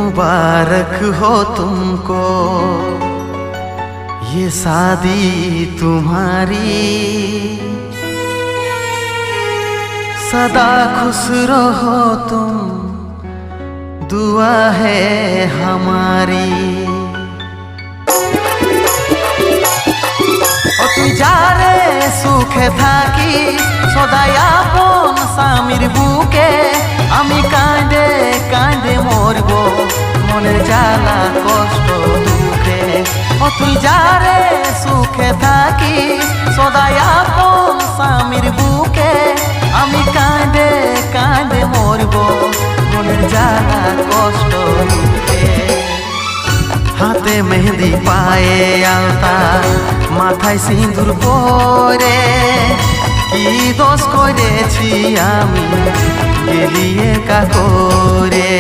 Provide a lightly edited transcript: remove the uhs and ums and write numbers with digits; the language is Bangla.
मुबारक हो तुमको ये शादी तुम्हारी, सदा खुश रहो तुम, दुआ है हमारी। ओ तुई जारे सुखे थाकी सदाई आपन स्वामीर बुके, आमी कांदे कांदे मरबो मनेर জ্বালা কষ্ট দুঃখে। ও তুই যারে সুখে থাকি সদাই আপন স্বামীর বুকে, আমি কাঁদে কাঁদে মরবো মনের জ্বালা কষ্ট দুঃখে। হাতে মেহেদি পায়ে আলতা মাথায় সিঁদুর পরে, কি দোষ করেছি আমি গেলি একা করে।